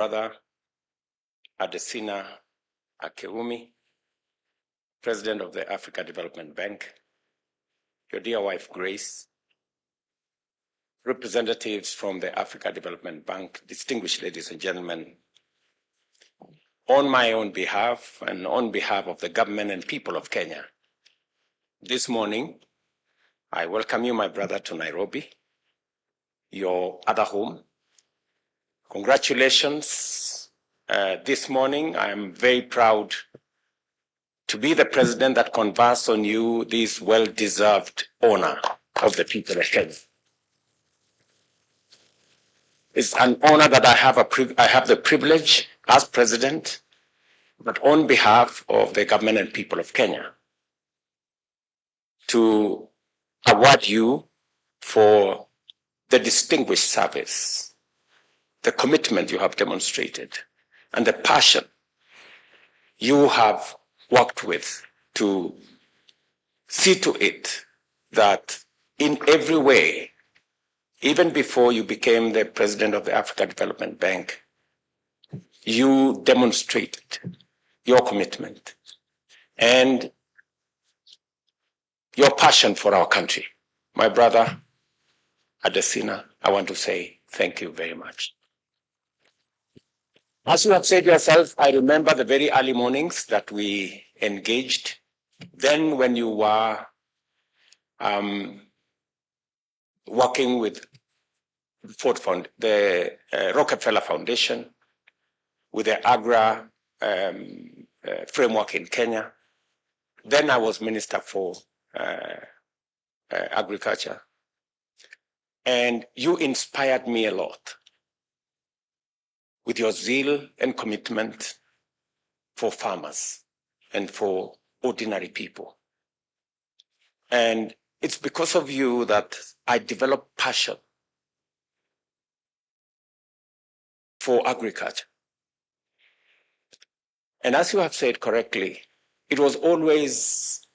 brother Adesina Akeumi, President of the Africa Development Bank, your dear wife Grace, representatives from the Africa Development Bank, distinguished ladies and gentlemen, on my own behalf and on behalf of the government and people of Kenya, this morning, I welcome you, my brother, to Nairobi, your other home. Congratulations. This morning, I am very proud to be the president that confers on you this well-deserved honor of the people of Kenya. It's an honor that I have the privilege as president, but on behalf of the government and people of Kenya, to award you for the distinguished service, the commitment you have demonstrated, and the passion you have worked with to see to it that in every way, even before you became the president of the Africa Development Bank, you demonstrated your commitment and your passion for our country. My brother Adesina, I want to say thank you very much. As you have said yourself, I remember the very early mornings that we engaged. Then when you were working with the Rockefeller Foundation, with the AGRA framework in Kenya. Then I was Minister for Agriculture. And you inspired me a lot with your zeal and commitment for farmers and for ordinary people. And it's because of you that I developed passion for agriculture. And as you have said correctly, it was always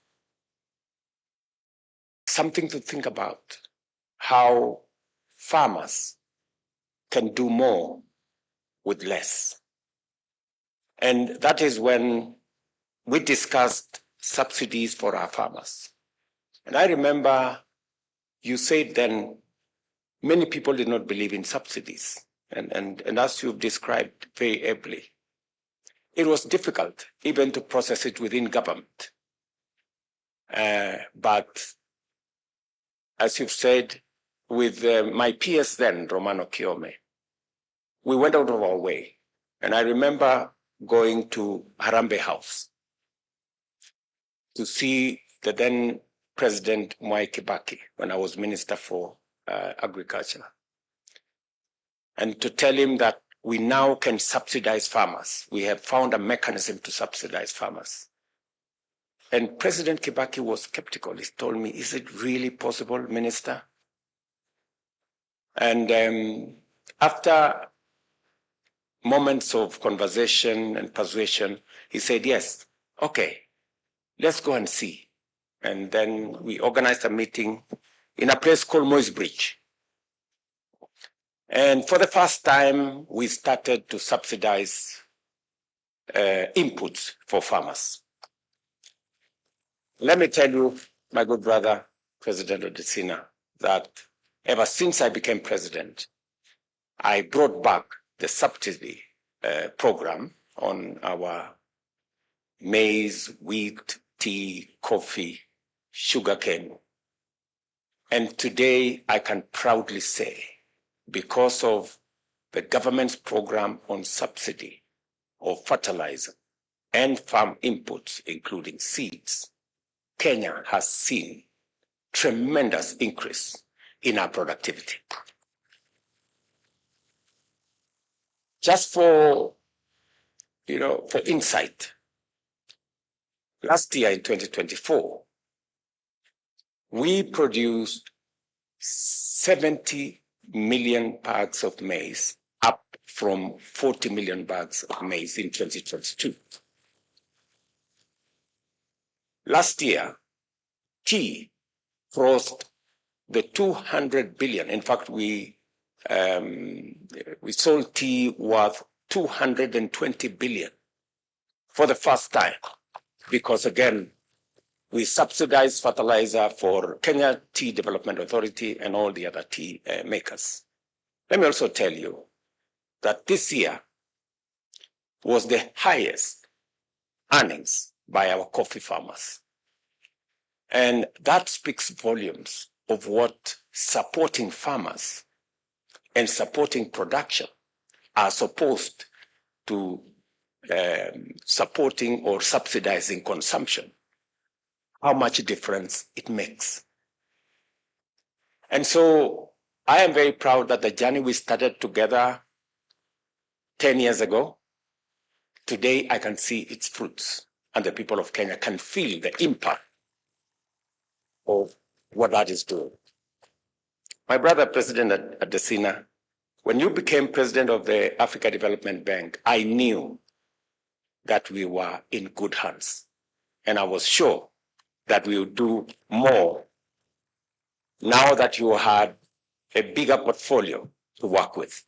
something to think about, how farmers can do more with less. And that is when we discussed subsidies for our farmers. And I remember you said then many people did not believe in subsidies. And as you've described very ably, it was difficult even to process it within government. But as you've said, with my PS then, Romano Kiome, we went out of our way. And I remember going to Harambee House to see the then President Mwai Kibaki when I was Minister for Agriculture, and to tell him that we now can subsidize farmers. We have found a mechanism to subsidize farmers. And President Kibaki was skeptical. He told me, is it really possible, Minister? And after moments of conversation and persuasion, he said, yes, okay, let's go and see. And then we organized a meeting in a place called Moy's Bridge. And for the first time, we started to subsidize inputs for farmers. Let me tell you, my good brother, President Adesina, that ever since I became president, I brought back the subsidy program on our maize, wheat, tea, coffee, sugarcane. And today I can proudly say, because of the government's program on subsidy of fertilizer and farm inputs, including seeds, Kenya has seen tremendous increase in our productivity. Just for insight, last year in 2024, we produced 70 million bags of maize, up from 40 million bags of maize in 2022. Last year, tea crossed the 200 billion. In fact, we sold tea worth 220 billion for the first time, because again, we subsidize fertilizer for Kenya Tea Development Authority and all the other tea makers. Let me also tell you that this year was the highest earnings by our coffee farmers. And that speaks volumes of what supporting farmers and supporting production are supposed to supporting or subsidizing consumption, how much difference it makes. And so I am very proud that the journey we started together 10 years ago, today I can see its fruits, and the people of Kenya can feel the impact of what that is doing. My brother, President Adesina, when you became president of the Africa Development Bank, I knew that we were in good hands. And I was sure that we would do more now that you had a bigger portfolio to work with.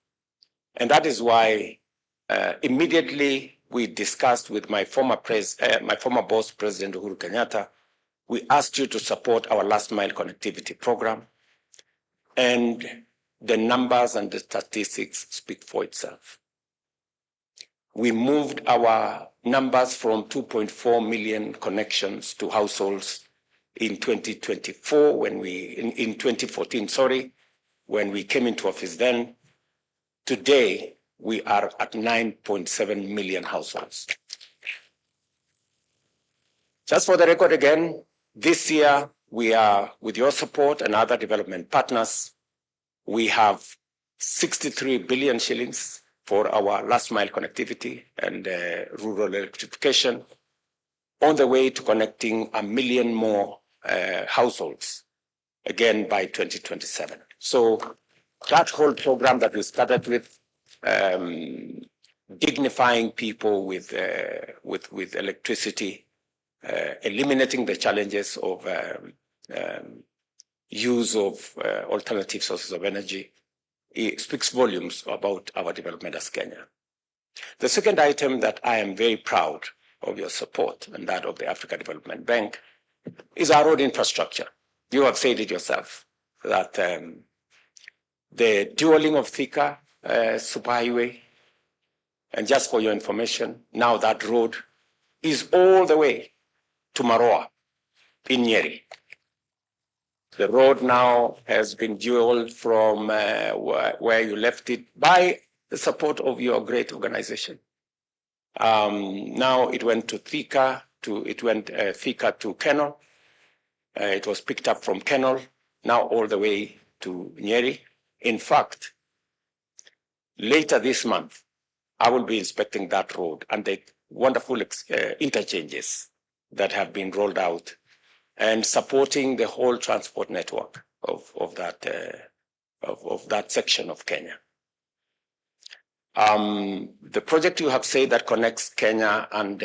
And that is why immediately we discussed with my former boss, President Uhuru Kenyatta. We asked you to support our last mile connectivity program. And the numbers and the statistics speak for itself. We moved our numbers from 2.4 million connections to households in 2024, in 2014, sorry, when we came into office then. Today, we are at 9.7 million households. Just for the record again, this year, we are, with your support and other development partners, we have 63 billion shillings for our last mile connectivity and rural electrification, on the way to connecting 1 million more households, again by 2027. So that whole program that we started with, dignifying people with electricity, eliminating the challenges of use of alternative sources of energy, it speaks volumes about our development as Kenya. The second item that I am very proud of your support and that of the Africa Development Bank is our road infrastructure. You have said it yourself that the dualing of Thika superhighway, and just for your information, now that road is all the way to Maroa in Nyeri. The road now has been dualed from where you left it by the support of your great organization. Now it went to Thika, Thika to Kenol. It was picked up from Kenol, now all the way to Nyeri. In fact, later this month, I will be inspecting that road and the wonderful interchanges that have been rolled out and supporting the whole transport network of that section of Kenya. The project you have said that connects Kenya and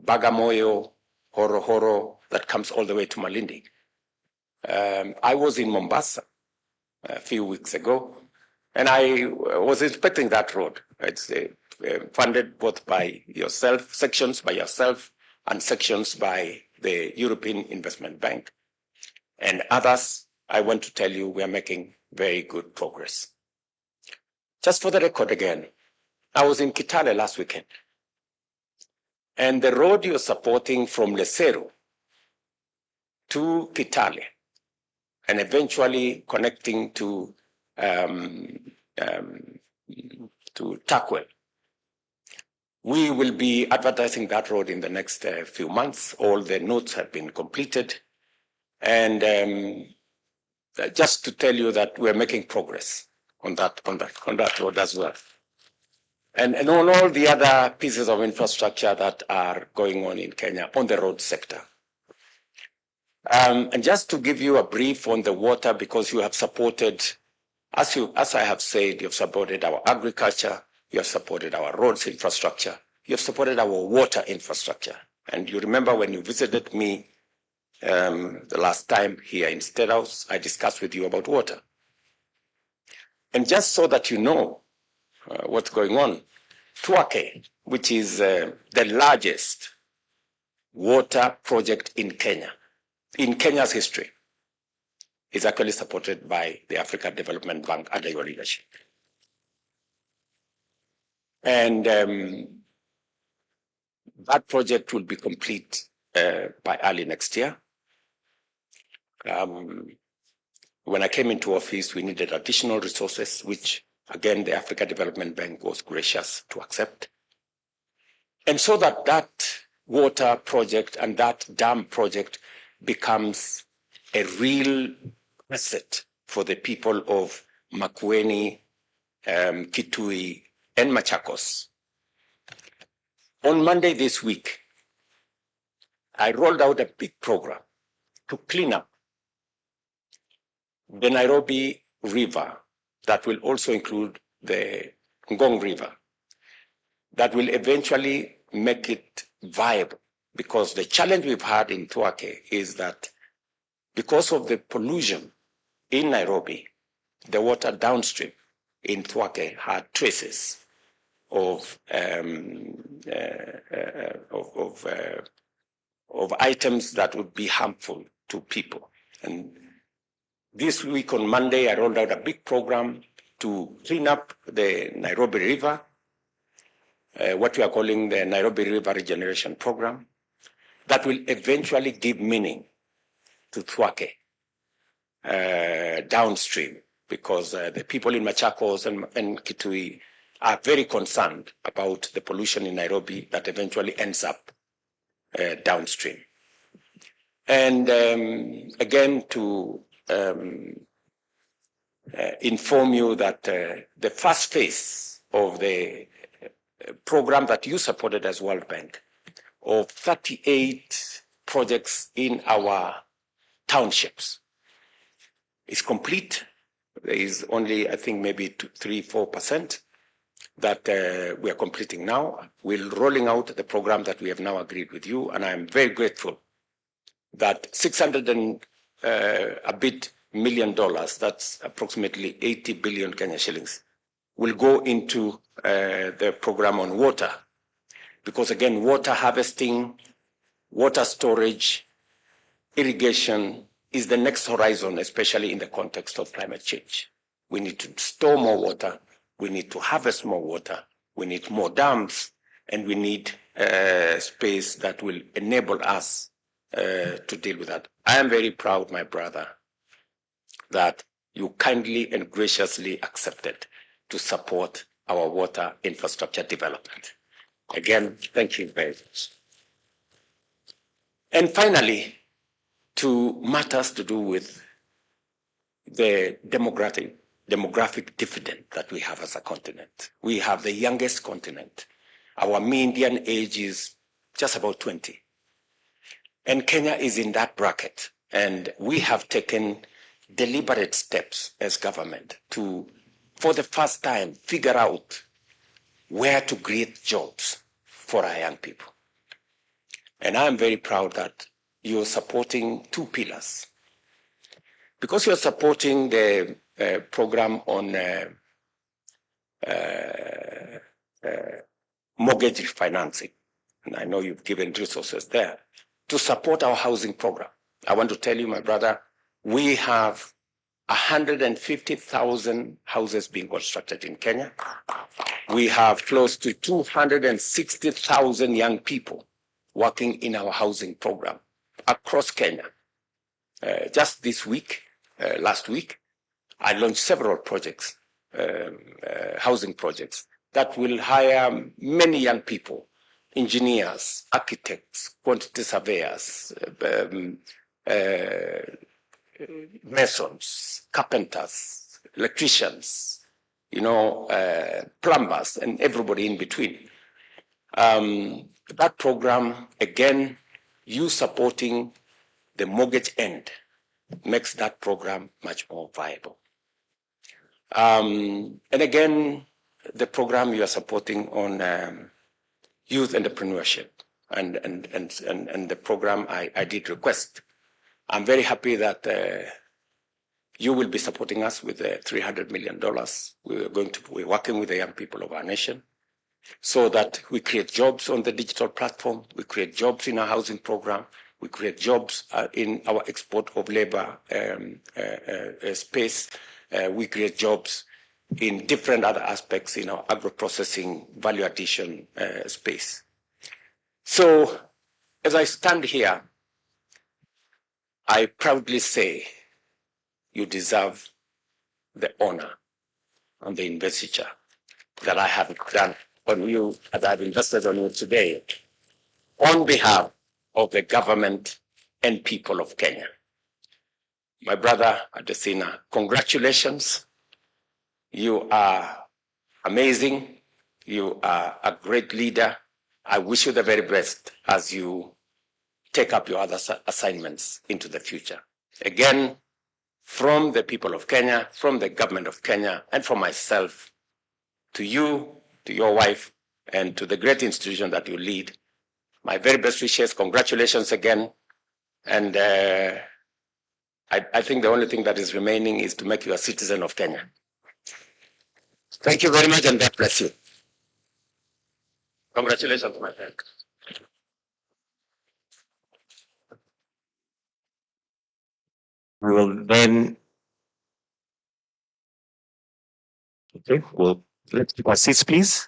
Bagamoyo, Horohoro, that comes all the way to Malindi. I was in Mombasa a few weeks ago, and I was inspecting that road. It's funded both by yourself, sections by yourself, and sections by the European Investment Bank. And others, I want to tell you, we are making very good progress. Just for the record again, I was in Kitale last weekend. And the road you're supporting from Lesero to Kitale, and eventually connecting to Takwel, we will be advertising that road in the next few months. All the notes have been completed. And just to tell you that we're making progress on that road as well. And on all the other pieces of infrastructure that are going on in Kenya on the road sector. And just to give you a brief on the water, because you have supported, as I have said, you've supported our agriculture, you have supported our roads infrastructure, you have supported our water infrastructure. And you remember when you visited me the last time here in State House, I discussed with you about water. And just so that you know, what's going on. Tuake, which is the largest water project in Kenya's history, is actually supported by the African Development Bank under your leadership. And that project will be complete by early next year. When I came into office, we needed additional resources, which again, the African Development Bank was gracious to accept. And so that water project and that dam project becomes a real asset for the people of Makueni, Kitui, and Machakos. On Monday this week, I rolled out a big program to clean up the Nairobi River that will also include the Ngong River, that will eventually make it viable. Because the challenge we've had in Tuake is that because of the pollution in Nairobi, the water downstream in Tuake had traces of items that would be harmful to people. And this week on Monday, I rolled out a big program to clean up the Nairobi River, what we are calling the Nairobi River Regeneration Program, that will eventually give meaning to Tuake downstream, because the people in Machakos and Kitui are very concerned about the pollution in Nairobi that eventually ends up downstream. And again, to inform you that the first phase of the program that you supported as World Bank of 38 projects in our townships is complete. There is only, I think, maybe 3-4% that we are completing now. We're rolling out the program that we have now agreed with you, and I'm very grateful that $600 and a bit million, that's approximately 80 billion Kenya shillings, will go into the program on water. Because again, water harvesting, water storage, irrigation is the next horizon, especially in the context of climate change. We need to store more water, we need to harvest more water, we need more dams, and we need space that will enable us to deal with that. I am very proud, my brother, that you kindly and graciously accepted to support our water infrastructure development. Again, thank you very much. And finally, to matters to do with the demographic dividend that we have as a continent. We have the youngest continent. Our median age is just about 20. And Kenya is in that bracket. And we have taken deliberate steps as government to, for the first time, figure out where to create jobs for our young people. And I'm very proud that you're supporting two pillars. Because you're supporting the program on mortgage refinancing, and I know you've given resources there, to support our housing program. I want to tell you, my brother, we have 150,000 houses being constructed in Kenya. We have close to 260,000 young people working in our housing program across Kenya. Just this week, last week, I launched several projects, housing projects, that will hire many young people, engineers, architects, quantity surveyors, masons, carpenters, electricians, plumbers, and everybody in between. That program, again, you supporting the mortgage end makes that program much more viable. And again, the program you are supporting on youth entrepreneurship and the program I did request. I'm very happy that You will be supporting us with $300 million. We're working with the young people of our nation so that we create jobs on the digital platform, we create jobs in our housing program, we create jobs in our export of labor space, we create jobs in different other aspects in our agro-processing value addition space. So as I stand here, I proudly say you deserve the honor and the investiture that I have done on you, that I've invested on you today, on behalf of the government and people of Kenya. My brother Adesina, congratulations. You are amazing. You are a great leader. I wish you the very best as you take up your other assignments into the future. Again, from the people of Kenya, from the government of Kenya, and from myself, to you, to your wife, and to the great institution that you lead, my very best wishes. Congratulations again. And I think the only thing that is remaining is to make you a citizen of Kenya. Thank you very much, and God bless you. Congratulations, my friend. We will then, okay, well, let's keep our seats, please.